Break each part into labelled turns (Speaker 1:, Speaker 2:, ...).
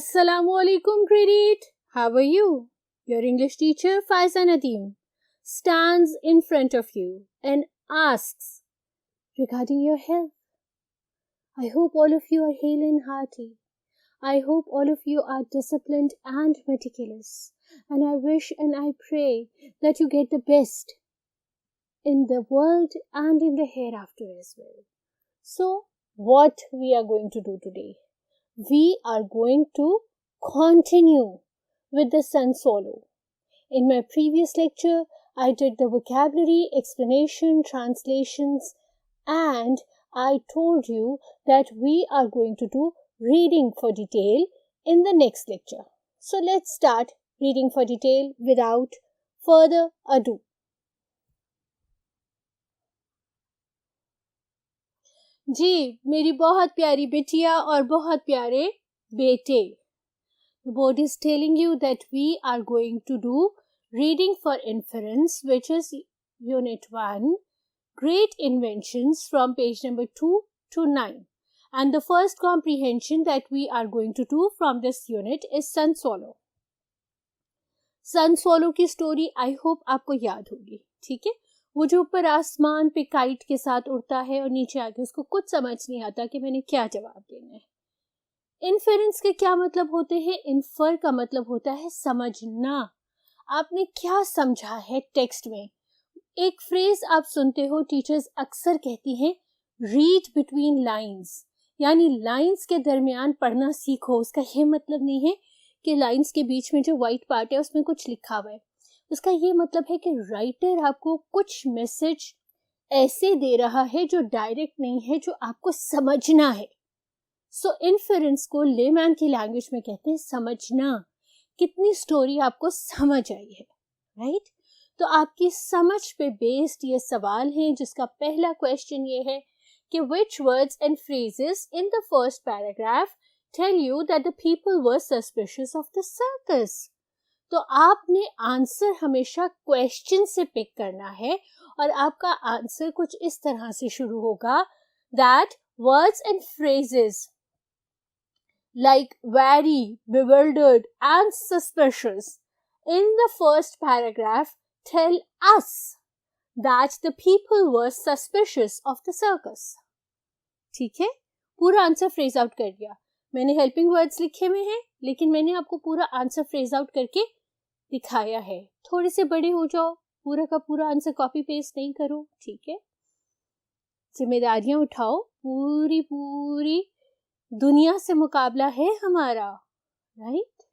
Speaker 1: Assalamualaikum, Preet. How are you? Your English teacher, Faiza Nadeem, stands in front of you and asks regarding your health. I hope all of you are hale and hearty. I hope all of you are disciplined and meticulous. And I wish and I pray that you get the best in the world and in the hereafter as well. So, what we are going to do today? We are going to continue with the Sun Swallow. In my previous lecture, I did the vocabulary, explanation, translations, and I told you that we are going to do reading for detail in the next lecture. So let's start reading for detail without further ado. जी मेरी बहुत प्यारी बेटिया और बहुत प्यारे बेटे, the board is telling you that we are going to do reading for inference, which is unit 1, great inventions, from page number 2 to 9, and the first comprehension that we are going to do from this unit is Sun Swallow. Sun Swallow की story I hope आपको याद होगी, ठीक है? वो जो ऊपर आसमान पे काइट के साथ उड़ता है और नीचे आके उसको कुछ समझ नहीं आता कि मैंने क्या जवाब देना है। इन्फेरेंस के क्या मतलब होते हैं? इन्फर का मतलब होता है समझना। आपने क्या समझा है टेक्स्ट में? एक फ्रेज आप सुनते हो, टीचर्स अक्सर कहती हैं रीड बिटवीन लाइंस, यानी लाइंस के दरमियान पढ़ना सीखो। उसका ये मतलब नहीं है कि लाइंस के बीच में जो व्हाइट पार्ट है उसमें कुछ लिखा हुआ है। उसका ये मतलब है कि राइटर आपको कुछ मैसेज ऐसे दे रहा है जो डायरेक्ट नहीं है, जो आपको समझना है। सो इन्फेरेंस को लेमैन की लैंग्वेज में कहते हैं समझना। कितनी स्टोरी आपको समझ आई है, राइट? तो आपकी समझ पे बेस्ड ये सवाल है, जिसका पहला क्वेश्चन ये है कि which words and phrases in the first paragraph tell you that the people were suspicious of the circus? तो आपने आंसर हमेशा क्वेश्चन से पिक करना है और आपका आंसर कुछ इस तरह से शुरू होगा that words and phrases like wary, bewildered and suspicious in the first paragraph tell us that the people were suspicious of the circus. ठीक है, पूरा आंसर फ्रेज आउट कर दिया। मैंने हेल्पिंग वर्ड्स लिखे हुए हैं, लेकिन मैंने आपको पूरा आंसर फ्रेज आउट करके दिखाया है। थोड़े से बड़े हो जाओ, पूरा का पूरा आंसर कॉपी पेस्ट नहीं करो, ठीक है? जिम्मेदारियां उठाओ, पूरी पूरी दुनिया से मुकाबला है हमारा, right?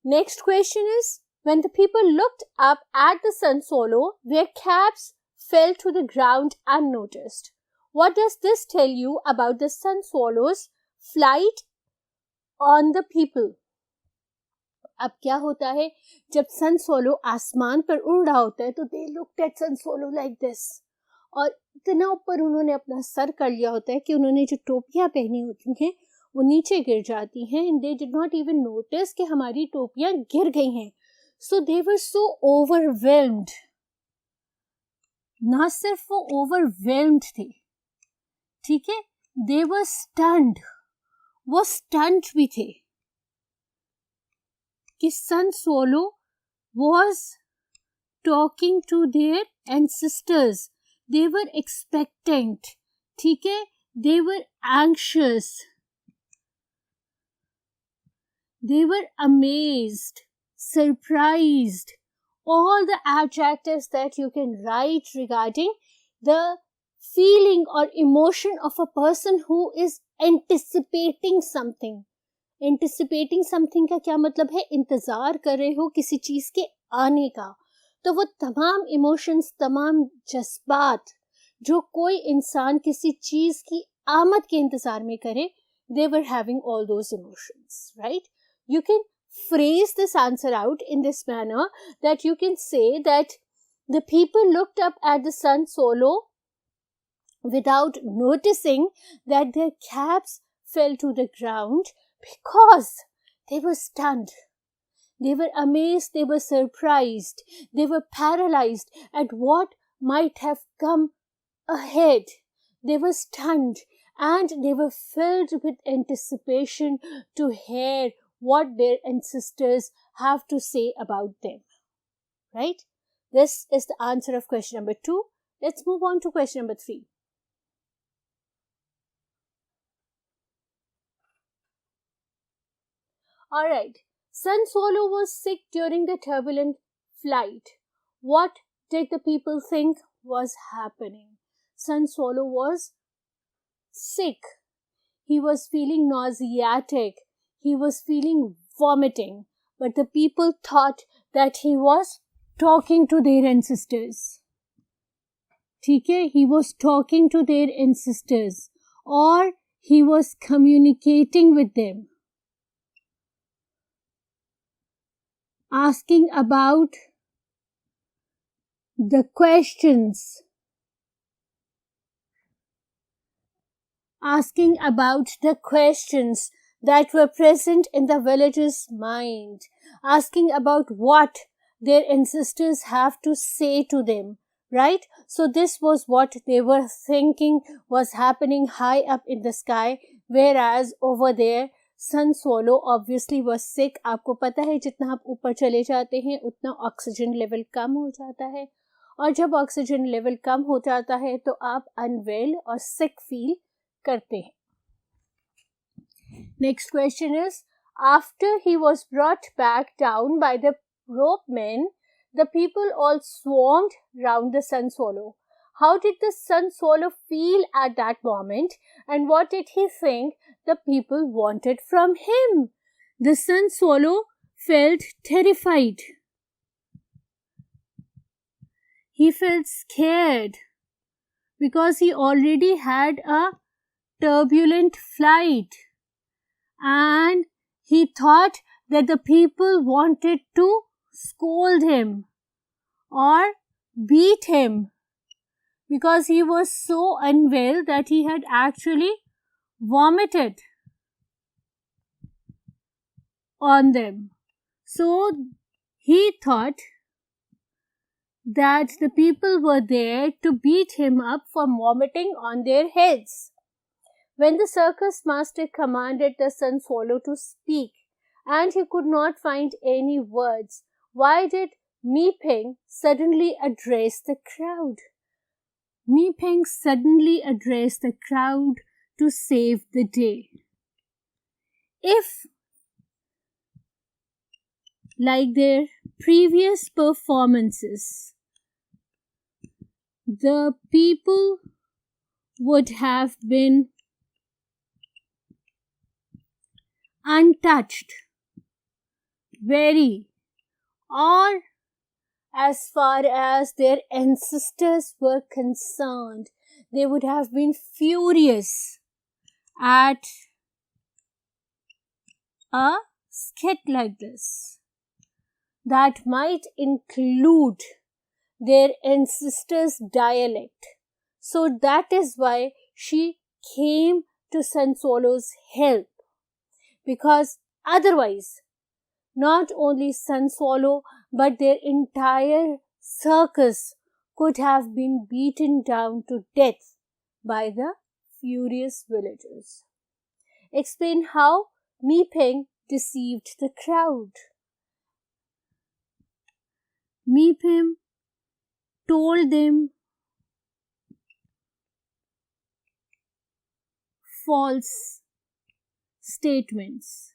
Speaker 1: Next question is when the people looked up at the sun swallow, their caps fell to the ground unnoticed. What does this tell you about the sun swallow's flight on the people? अब क्या होता है जब सन solo आसमान पर उड़ रहा होता है तो they looked at sun solo like this, और इतना ऊपर उन्होंने अपना सर कर लिया होता है कि उन्होंने जो टोपियां पहनी होती हैं वो नीचे गिर जाती हैं, and they did not even notice कि हमारी टोपियां गिर गई हैं। सो दे वर सो ओवरवेल्म्ड। ना सिर्फ वो ओवरवेल्म्ड थे, ठीक है, दे वर स्टन्ड, वो स्टन्ड भी थे कि सन solo was talking to their ancestors. They were expectant, ठीक है, they were anxious, they were amazed, surprised, all the adjectives that you can write regarding the feeling or emotion of a person who is anticipating something. Anticipating something का क्या मतलब है? इंतजार कर रहे हो किसी चीज के आने का। तो वो तमाम इमोशंस, तमाम जज्बात जो कोई इंसान किसी चीज की आमद के इंतजार में करे, they were having all those emotions, right? You can phrase this answer out in this manner that you can say that the people looked up at the sun swallow without noticing that their caps fell to the ground because they were stunned, they were amazed, they were surprised, they were paralyzed at what might have come ahead. They were stunned and they were filled with anticipation to hear what their ancestors have to say about them. Right? This is the answer of question number 2. Let's move on to question number 3. Alright, Sun Swallow was sick during the turbulent flight. What did the people think was happening? Sun Swallow was sick. He was feeling nauseatic. He was feeling vomiting. But the people thought that he was talking to their ancestors. ठीक है, he was talking to their ancestors or he was communicating with them, asking about the questions, that were present in the villagers' mind, asking about what their ancestors have to say to them, right? So this was what they were thinking was happening high up in the sky, whereas over there Sun Swallow obviously was sick. आपको पता है जितना आप ऊपर चले जाते हैं उतना ऑक्सीजन लेवल कम हो जाता है, और जब ऑक्सीजन लेवल कम हो जाता है तो आप अनवेल और सिक फील करते हैं. Next question is, after he was brought back down by the rope men, the people all swarmed round the Sun Swallow. How did the Sun Swallow feel at that moment, and what did he think the people wanted from him? The Sun Swallow felt terrified. He felt scared because he already had a turbulent flight, and he thought that the people wanted to scold him or beat him because he was so unwell that he had actually vomited on them. So he thought that the people were there to beat him up for vomiting on their heads. When the circus master commanded the Sun Swallow to speak and he could not find any words, why did Mi Peng suddenly address the crowd? Mi Peng suddenly addressed the crowd to save the day. If, like their previous performances, the people would have been untouched, or as far as their ancestors were concerned, they would have been furious at a skit like this that might include their ancestors' dialect. So that is why she came to Sun Swallow's help, because otherwise not only Sun Swallow but their entire circus could have been beaten down to death by the furious villagers. Explain how Mi Peng deceived the crowd. Mi Peng told them false statements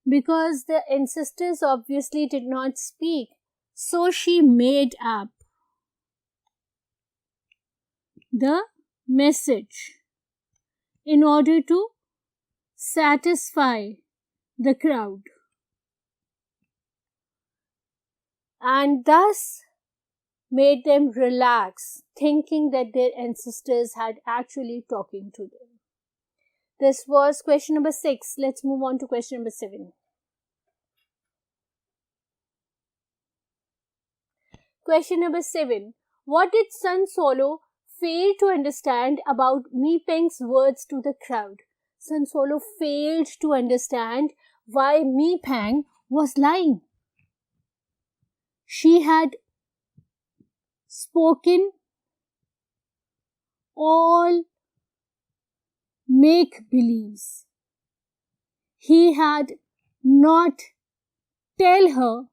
Speaker 1: because the ancestors obviously did not speak, so she made up the message in order to satisfy the crowd, and thus made them relax, thinking that their ancestors had actually talking to them. This was question number 6. Let's move on to question number 7. Question number 7. What did Sun Swallow fail to understand about Mi Peng's words to the crowd? Sun Swallow failed to understand why Mi Peng was lying. She had spoken all make-believes. He had not tell her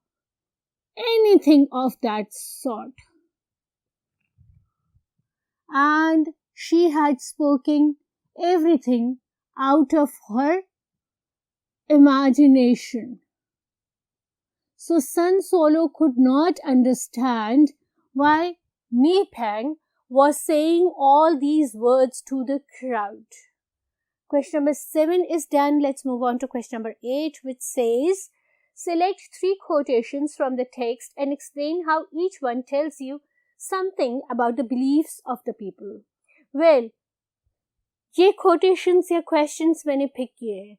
Speaker 1: anything of that sort. And she had spoken everything out of her imagination. So Sun Solo could not understand why Mi Peng was saying all these words to the crowd. Question number 7 is done. Let's move on to question number 8, which says, select 3 quotations from the text and explain how each one tells you something about the beliefs of the people. Well, ये quotations या questions मैंने pick किए हैं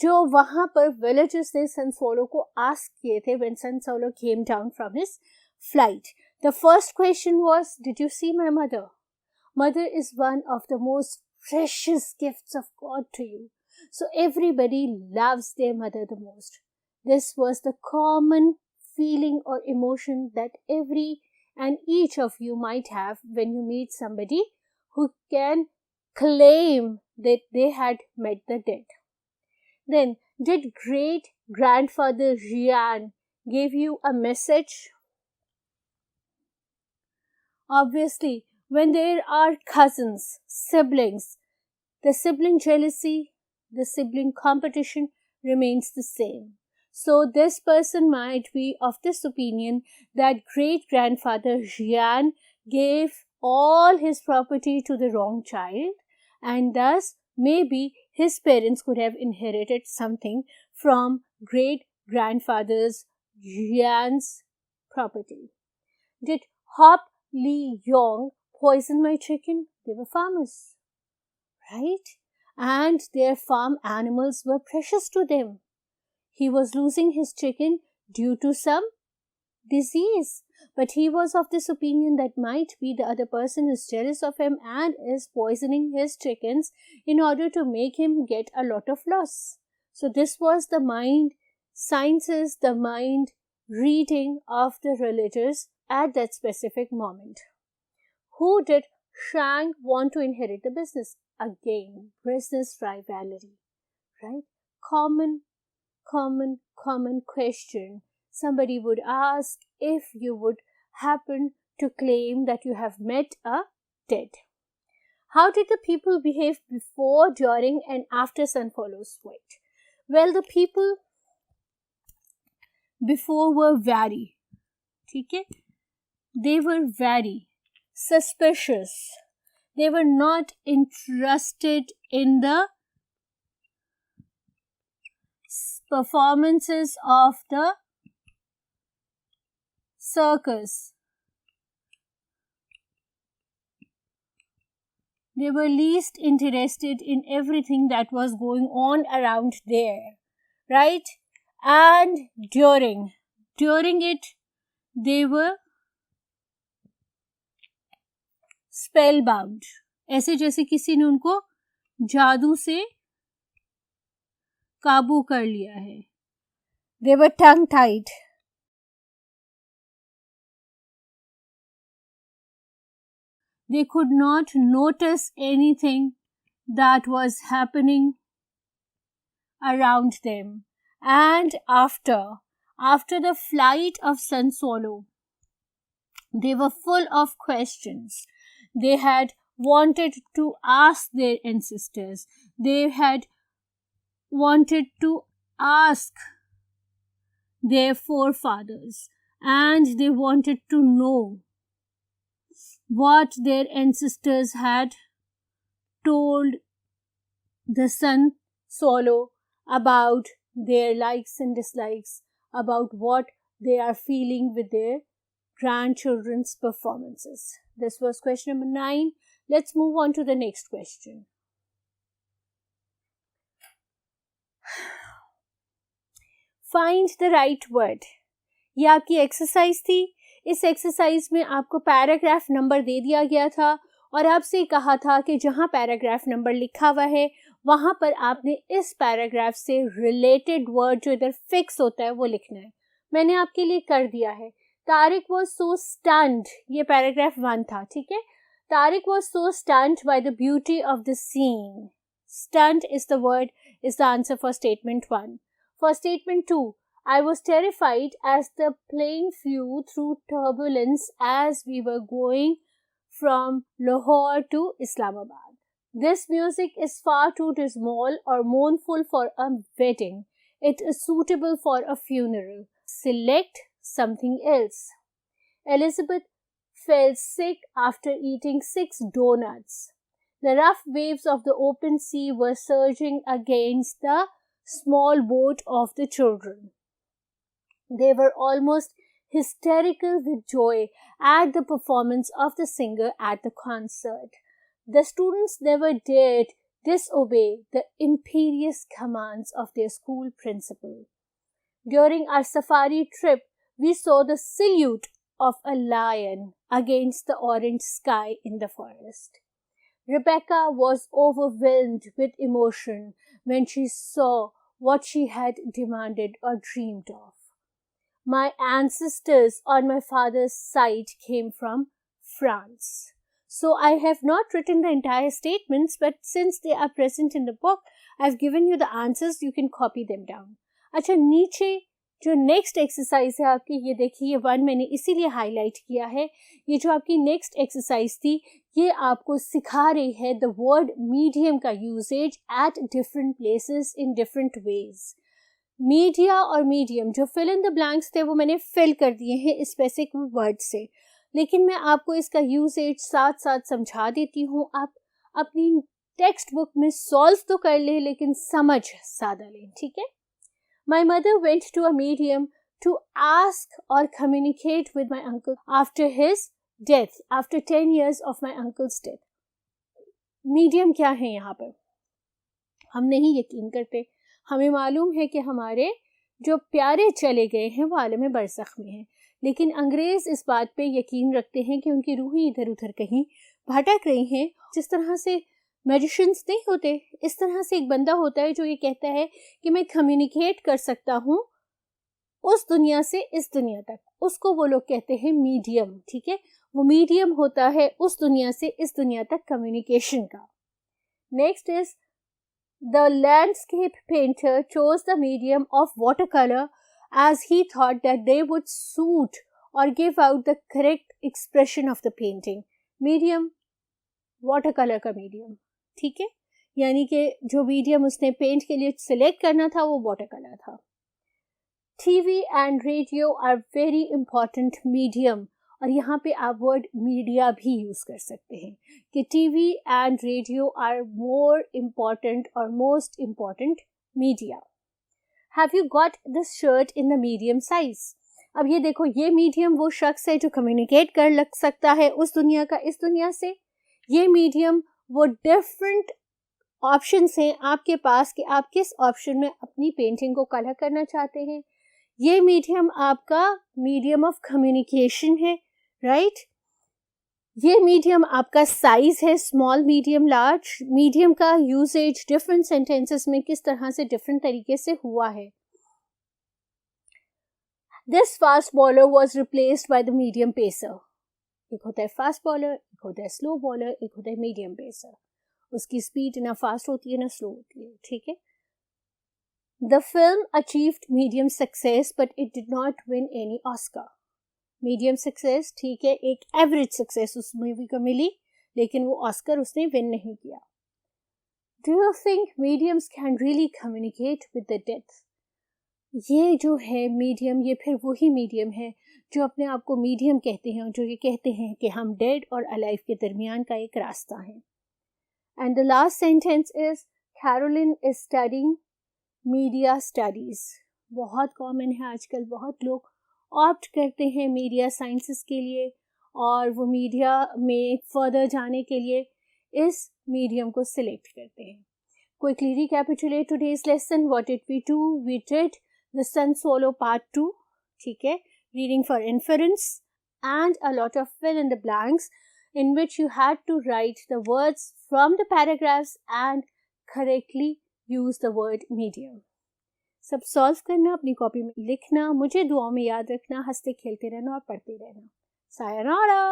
Speaker 1: जो वहाँ पर villagers ने Sun Solo को ask किए थे when Sun Solo came down from his flight. The first question was, did you see my mother? Mother is one of the most precious gifts of God to you. So everybody loves their mother the most. This was the common feeling or emotion that every and each of you might have when you meet somebody who can claim that they had met the dead. Then, did great grandfather Jian give you a message? Obviously, when there are cousins, siblings, the sibling jealousy, the sibling competition remains the same. So this person might be of this opinion that great-grandfather Jian gave all his property to the wrong child, and thus maybe his parents could have inherited something from great-grandfather's Jian's property. Did Hop Li Yong poison my chicken? They were farmers, right? And their farm animals were precious to them. He was losing his chicken due to some disease, but he was of this opinion that might be the other person is jealous of him and is poisoning his chickens in order to make him get a lot of loss. So this was the mind sciences, the mind reading of the religious at that specific moment. Who did Shang want to inherit the business? Again, business rivalry, right? Common question somebody would ask if you would happen to claim that you have met a dead. How did the people behave before, during and after Sun Solo's flight? Well, the people before were very, okay? They were very suspicious. They were not interested in the performances of the circus. They were least interested in everything that was going on around there, right? And during it, they were spellbound. ऐसे जैसे किसी ने उनको जादू से काबू कर लिया है. They were tongue-tied. They could not notice anything that was happening around them. And after the flight of Sun Solo, they were full of questions. They had wanted to ask their ancestors. They had wanted to ask their forefathers, and they wanted to know what their ancestors had told the Sun Solo about their likes and dislikes, about what they are feeling with their grandchildren's performances. This was question number 9. Let's move on to the next question. Find the right word. ये आपकी exercise थी. इस exercise में आपको paragraph number दे दिया गया था और आपसे कहा था कि जहाँ पैराग्राफ नंबर लिखा हुआ है वहाँ पर आपने इस पैराग्राफ से रिलेटेड वर्ड जो इधर फिक्स होता है वो लिखना है. मैंने आपके लिए कर दिया है. तारिक वॉज सो स्टन्ड, ये पैराग्राफ 1 था, ठीक है. Tariq was so stunned by the beauty of the scene. Stunned is the answer for statement 1. For statement 2, I was terrified as the plane flew through turbulence as we were going from Lahore to Islamabad. This music is far too dismal or mournful for a wedding. It is suitable for a funeral. Select something else. Elizabeth fell sick after eating 6 donuts. The rough waves of the open sea were surging against the small boat of the children. They were almost hysterical with joy at the performance of the singer at the concert. The students never dared disobey the imperious commands of their school principal. During our safari trip, we saw the silhouette of a lion against the orange sky in the forest. Rebecca was overwhelmed with emotion when she saw what she had demanded or dreamed of. My ancestors on my father's side came from France. So I have not written the entire statements, but since they are present in the book, I've given you the answers. You can copy them down. अच्छा, नीचे जो next exercise है आपकी, ये देखिए, ये 1 मैंने इसीलिए हाईलाइट किया है. ये जो आपकी नेक्स्ट एक्सरसाइज थी, ये आपको सिखा रही है द वर्ड मीडियम का usages at different places in different ways. Media और मीडियम, जो फिल इन द ब्लैंक्स थे वो मैंने फिल कर दिए हैं स्पेसिफिक वर्ड से, लेकिन मैं आपको इसका यूसेज साथ साथ समझा देती हूँ. आप अपनी टेक्स्ट बुक में सॉल्व तो कर ले, लेकिन समझ सादा लें, ठीक है. My mother went to a medium to ask or communicate with my uncle after his death, after 10 years of my uncle's death. Medium क्या है यहाँ पर हम नहीं यकीन करते. हमें मालूम है कि हमारे जो प्यारे चले गए हैं वो आलम बरज़ख में हैं, लेकिन अंग्रेज़ इस बात पे यकीन रखते हैं कि उनकी रूहें इधर उधर कहीं भटक रही हैं. जिस तरह से मैजिशियंस नहीं होते, इस तरह से एक बंदा होता है जो ये कहता है कि मैं कम्युनिकेट कर सकता हूँ उस दुनिया से इस दुनिया तक, उसको वो लोग कहते हैं मीडियम, ठीक है. वो मीडियम होता है उस दुनिया से इस दुनिया तक कम्युनिकेशन का. Next is The landscape painter chose the medium of watercolor as he thought that they would suit or give out the correct expression of the painting. Medium, watercolor का medium, ठीक है. यानी कि जो मीडियम उसने paint के लिए select करना था वो वाटरकलर था. TV and radio are very important medium, और यहाँ पे आप वर्ड मीडिया भी यूज कर सकते हैं कि TV and radio are more important और most important media. Have you got this shirt in the medium size. अब ये देखो, ये मीडियम वो शख्स है जो कम्युनिकेट कर लग सकता है उस दुनिया का इस दुनिया से. ये मीडियम वो डिफरेंट ऑप्शंस हैं आपके पास कि आप किस ऑप्शन में अपनी पेंटिंग को कलर करना चाहते हैं. ये मीडियम आपका मीडियम ऑफ कम्युनिकेशन है, राइट. ये मीडियम आपका साइज है, स्मॉल, मीडियम, लार्ज. मीडियम का यूसेज डिफरेंट सेंटेंसेस में किस तरह से डिफरेंट तरीके से हुआ है. This fast bowler was replaced by the medium pacer. एक होता है फास्ट बॉलर, एक होता है स्लो बॉलर, एक होता है मीडियम पेसर. उसकी स्पीड ना फास्ट होती है ना स्लो होती है, ठीक है. The film achieved medium success, but it did not win any Oscar. Medium success, ठीक है, एक एवरेज सक्सेस उस मूवी को मिली, लेकिन वो ऑस्कर उसने विन नहीं किया. Do you think mediums can really communicate with the dead? ये जो है मीडियम, ये फिर वही मीडियम है जो अपने आप को मीडियम कहते हैं, जो ये कहते हैं कि हम डेड और अलाइव के दरमियान का एक रास्ता है. And the last sentence is Caroline is studying media studies. बहुत कॉमन है आजकल, बहुत लोग ऑप्ट करते हैं मीडिया साइंसेस के लिए और वो मीडिया में फर्दर जाने के लिए इस मीडियम को सिलेक्ट करते हैं. Quickly recapitulate today's lesson. What did we do? We did the sun solo part 2, ठीक है, reading for inference and a lot of fill in the blanks in which you had to write the words from the paragraphs and correctly use the word medium. सब solve करना, अपनी copy में लिखना, मुझे दुआओं में याद रखना, हंसते खेलते रहना और पढ़ते रहना. सायनारा.